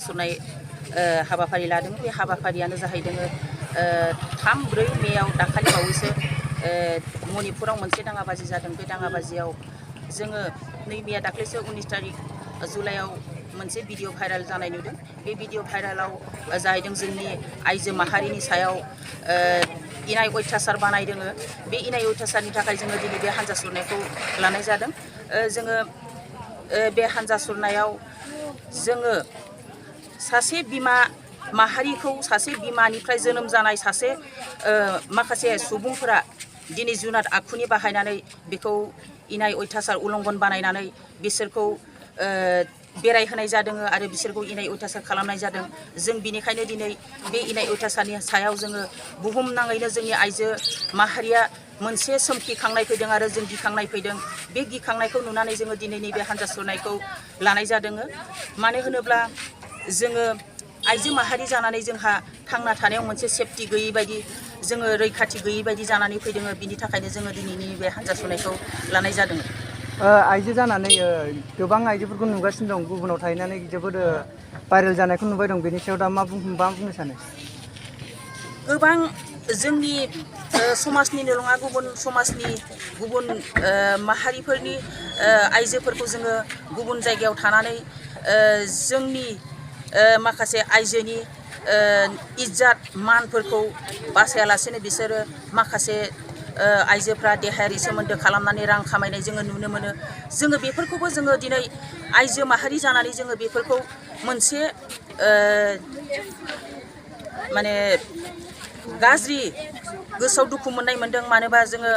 सुरनाय हाबाफारि लादों। बे हाबाफारियानो जाहैदों 3-4 मेआव दाखालि बावैसो मणिपुराव मोनसे दाङाबाजि जादों। बे दाङाबाजियाव जोङो नै मैया दाख्लैसो 19 तारिख जुलाइआव मोनसे भिडिअ भाइराल जानाय नुदों। बे भिडिअ भाइरालाव जाहैदों जोंनि आइजो माहारिनि सायाव इनाय अयथासार बानायदों। बे इनाय अयथासारनि थाखाय जोङो दिनै बे हान्जा सुरनायखौ लानाय जादों। जोङो बे हान्जा सुरनायाव जोङो सासे बिमा माहारिखौ, सासे बिमानिफ्राय जोनोम जानाय सासे माखासे सुबुंफोरा दिनै जुनाद आखुनि बाहायनानै बेखौ इनाय अयथासार उलंघन बानायनानै बिसोरखौ बेरायहोनाय जादों आरो बिसोरखौ इनाय अयथासार खालामनाय जादों। जों बिनिखायनो दिनै बे इनाय अयथासारनि सायाव जोङो बुहुमनाङैनो जोंनि आइजो माहारिया मोनसे सोमखिखांनाय फैदों आरो जों गिखांनाय फैदों। बे गिखांनायखौ नुनानै जोङो दिनैनि बे हान्जा सुरनायखौ लानाय जादों। मानो होनोब्ला जोङो आइजो माहारि जानानै जोंहा थांना थानायाव मोनसे सेफटि गैयै बायदि, जोङो रैखाथि गैयै बायदि जानानै फैदों। बिनि थाखायनो जोङो दिनैनि बे हान्जा सुरनायखौ लानाय जादों। आइजो जानानै गोबां आइजोफोरखौ नुगासिनो दं, गुबुनाव थाहैनानै जोबोद भाइरेल जानायखौ नुबाय दं। बेनि सायाव दा मा बुंनो सानो? गोबां जोंनि समाजनिनो नङा, गुबुन समाजनि गुबुन माहारिफोरनि आइजोफोरखौ जोङो गुबुन जायगायाव थानानै जोंनि माखासे आइजोनि इज्जत मानफोरखौ बासायालासेनो बिसोरो माखासे आइजोफ्रा देहायारि सोमोन्दो खालामनानै रां खामायनाय जोङो नुनो मोनो। जोङो बेफोरखौबो जोङो दिनै आइजो माहारि जानानै जोङो बेफोरखौ मोनसे माने गाज्रि गोसोआव दुखु मोननाय मोनदों। मानोबा जोङो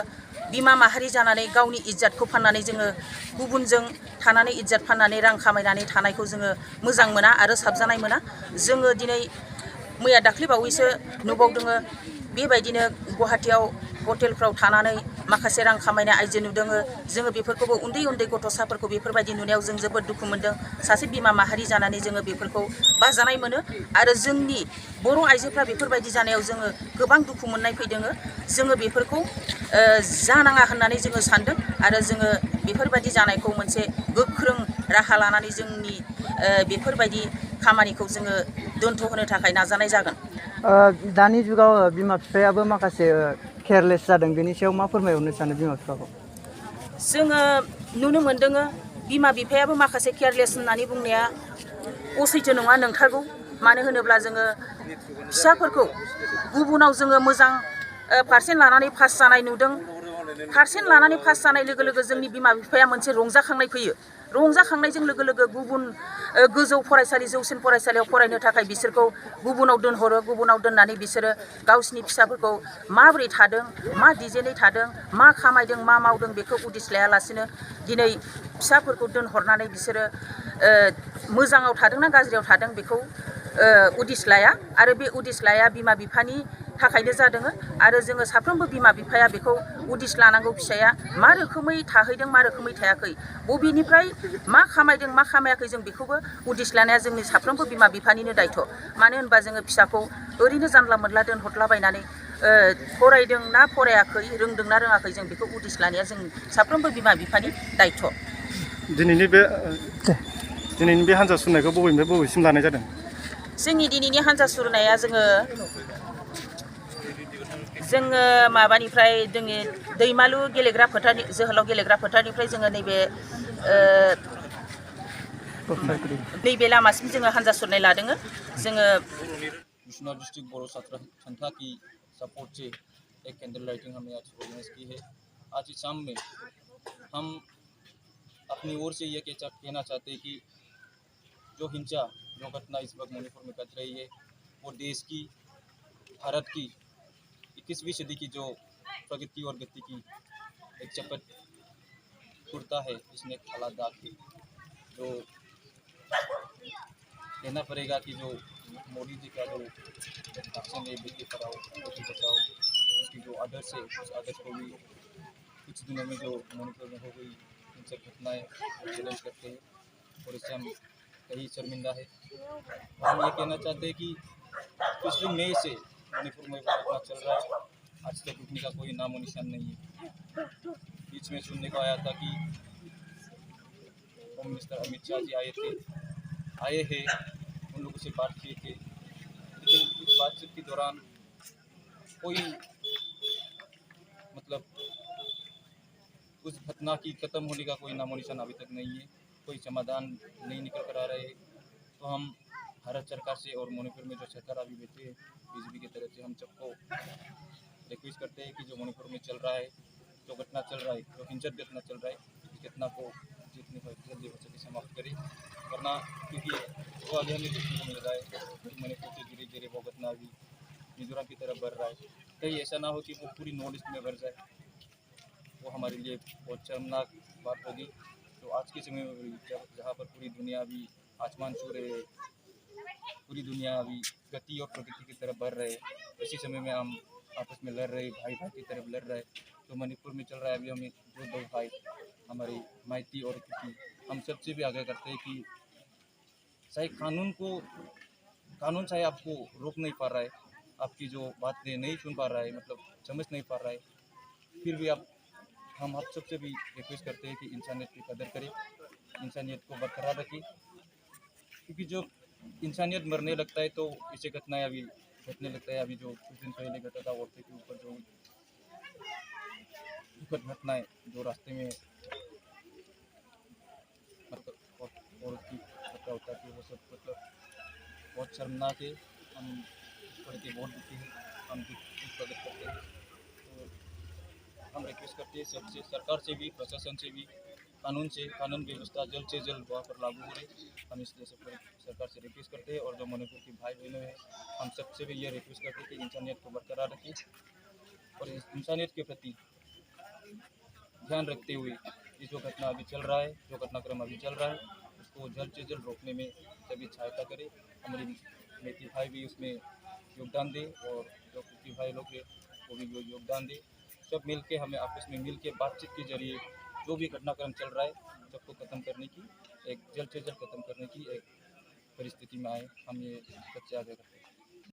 बिमा माहारि जानानै गावनि इज्जतखौ फाननानै जोङो गुबुनजों थानानै इज्जत फाननानै रां खामायनानै थानायखौ जोङो मोजां मोना आरो साबजानाय मोना। जोङो दिनै मैया दाख्लै बावैसो नुबावदों, बेबायदिनो गुवाहाटियाव हटेलफ्राव थानानै माखासे रां खामायनाय आइजो नुदों। जोङो बेफोरखौबो उन्दै उन्दै गथ'साफोरखौ बेफोरबायदि नुनायाव जों जोबोद दुखु मोनदों। सासे बिमा माहारि जानानै जोङो बेफोरखौ बाजानाय मोनो आरो जोंनि बर' आइजोफ्रा बेफोरबायदि जानायाव जोङो गोबां दुखु मोननाय फैदों। जोङो बेफोरखौ जानाङा होननानै जोङो सानदों आरो जोङो बेफोरबायदि जानायखौ मोनसे गोख्रों राहा लानानै जोंनि बेफोरबायदि खामानिखौ जोङो दोनथ'होनो थाखाय नाजानाय जागोन। दानि जुगाव बिमा बिफायाबो माखासे केयारलेस जादों। बेनि सायाव मा फोरमायहरनो सानो बिमा बिफाखौ? जोङो नुनो मोनदों बिमा बिफायाबो माखासे केयारलेस होननानै बुंनाया असैथो नङा, नंथारगौ। मानो होनोब्ला जोङो फिसाफोरखौ गुबुनाव जोङो मोजां पारसेन्ट लानानै पास जानाय नुदों। पारसेन्ट लानानै पास जानाय लोगो लोगो जोंनि बिमा बिफाया मोनसे रंजाखांनाय फैयो। रंजाखांनायजों लोगो लोगो गुबुन गोजौ फरायसालि, जौसिन फरायसालियाव फरायनो थाखाय बिसोरखौ गुबुनाव दोनहरो। गुबुनाव दोननानै बिसोरो गावसिनि फिसाफोरखौ माबोरै थादों, मा डिजाइनै थादों, मा खामायदों, मा मावदों बेखौ उदिस लायालासिनो दिनै फिसाफोरखौ दोनहरनानै बिसोरो मोजाङाव थादोंना गाज्रियाव थादों बेखौ उदिस लाया। आरो बे उदिस लाया बिमा बिफानि थाखायनो जादों। आरो जोङो साफ्रोमबो बिमा बिफाया बेखौ उदिस लानांगौ, फिसाया मा रोखोमै थाहैदों, मा रोखोमै थायाखै, बबेनिफ्राय मा खामायदों, मा खामायाखै, जों बेखौबो उदिस लानाया जोंनि साफ्रोमबो बिमा बिफानिनो दायथ'। मानो होनबा जोङो फिसाखौ ओरैनो जानला मोनला दोनहरलाबायनानै फरायदों ना फरायाखै, रोंदों ना रोङाखै, जों बेखौ उदिस लानाया जों साफ्रोमबो बिमा बिफानि दायथ'। दिनैनि बे हान्जा सुरनायखौ बबेनिफ्राय बबेसिम लानाय जादों? जोंनि दिनैनि हान्जा सुरनाया जोङो माबानिफ्राय जोंनि दैमालु गेलेग्रा फोथारनि, जोहोलाव गेलेग्रा फोथारनिफ्राय जोङो नैबे लामासिम जोङो हान्जा सुरनाय लादों। जोङो बिश्वनाथ डिस्ट्रिक्ट बोरो छात्र संस्था की सपोर्ट से एक कैंडल लाइटिंग हमने आज ऑर्गेनाइज की है। आज की शाम में हम अपनी ओर से ये कहना चाहते हैं कि जो हिंसा, जो घटना इस वक्त मणिपुर में घट रही है, वो देश की, भारत की 21वीं सदी की जो प्रगति और गति की एक चपट कुर्ता है, इसमें काला दाग है। जो कहना पड़ेगा कि जो मोदी जी का जो एक्शन है, बेटी पढ़ाओ बेटी बचाओ, उसकी जो आदर्श है, उस आदर्श को भी कुछ दिनों में जो मणिपुर में हो गई हिंसक घटनाएँ चैलेंज करते हैं और इससे हम कहीं शर्मिंदा है। हम ये कहना चाहते हैं कि पिछले मई से मणिपुर में घटना चल रहा है, आज तक रुकने का कोई नामो निशान नहीं है। बीच में सुनने को आया था कि होम मिनिस्टर अमित शाह जी आए हैं, उन लोगों से बात किए थे, लेकिन इस बातचीत के दौरान कोई मतलब उस घटना की ख़त्म होने का कोई नामो निशान अभी तक नहीं है, कोई समाधान नहीं निकल कर आ रहा है। तो हम भारत सरकार से और मणिपुर में जो सरकार अभी बैठे हैं बीजेपी की तरफ से, हम सबको रिक्वेस्ट करते हैं कि जो मणिपुर में चल रहा है, जो घटना चल रहा है, जो हिंसक घटना चल रहा है, इस घटना को जितनी जल्दी हो सके समाप्त करें। वरना क्योंकि जो आगे हमें देखने को मिल रहा है कि मणिपुर से धीरे धीरे वो घटना अभी मिजोरम की तरफ बढ़ रहा है, कहीं ऐसा ना हो कि वो पूरी नॉर्थ ईस्ट में बढ़ जाए, वो हमारे लिए बहुत शर्मनाक बात होगी। तो आज के समय में भी जहाँ पर पूरी दुनिया अभी आसमान छू रहे है, पूरी दुनिया अभी गति और प्रगति की तरफ बढ़ रहे हैं, इसी समय में हम आपस में लड़ रहे, भाई भाई की तरफ लड़ रहे हैं। तो मणिपुर में चल रहा है अभी हमें जो दो भाई हमारे माइती और कुकी, हम सबसे भी आग्रह करते हैं कि चाहे कानून चाहे आपको रोक नहीं पा रहा है, आपकी जो बातें नहीं सुन पा रहा है, मतलब समझ नहीं पा रहा है, फिर भी हम आप सबसे भी रिक्वेस्ट करते हैं कि इंसानियत की कदर करें, इंसानियत को बरकरार रखें। क्योंकि जो इंसानियत मरने लगता है तो ऐसे घटनाएं अभी घटने लगता है। अभी जो कुछ दिन पहले घटा था औरतें के ऊपर जो दुखद घटनाएं जो रास्ते में मतलब औरत की हत्या होता है, वो सब मतलब बहुत शर्मनाक है। हम इस पर के बहुत दुखी हैं, हम दुख प्रकट करते हैं। तो हम रिक्वेस्ट करते हैं सबसे, सरकार से भी, प्रशासन से भी, कानून व्यवस्था जल्द से जल्द वहाँ पर लागू हो रही। हम इसलिए सब सरकार से रिक्वेस्ट करते हैं और जो मणिपुर की भाई बहनों हैं, हम सबसे भी ये रिक्वेस्ट करते हैं कि इंसानियत को बरकरार रखें और इस इंसानियत के प्रति ध्यान रखते हुए ये जो घटना अभी चल रहा है, जो घटनाक्रम अभी चल रहा है, उसको जल्द से जल्द रोकने में सभी सहायता करें। हमारे मेथी भाई भी उसमें योगदान दें और जो कुकी भाई लोग हैं वो भी योगदान दें। सब मिल के हमें आपस में मिल के बातचीत के जरिए जो भी घटनाक्रम चल रहा है सबको ख़त्म करने की, एक जल्द से जल्द ख़त्म करने की एक परिस्थिति में आए, हम ये सबसे आगे करते हैं।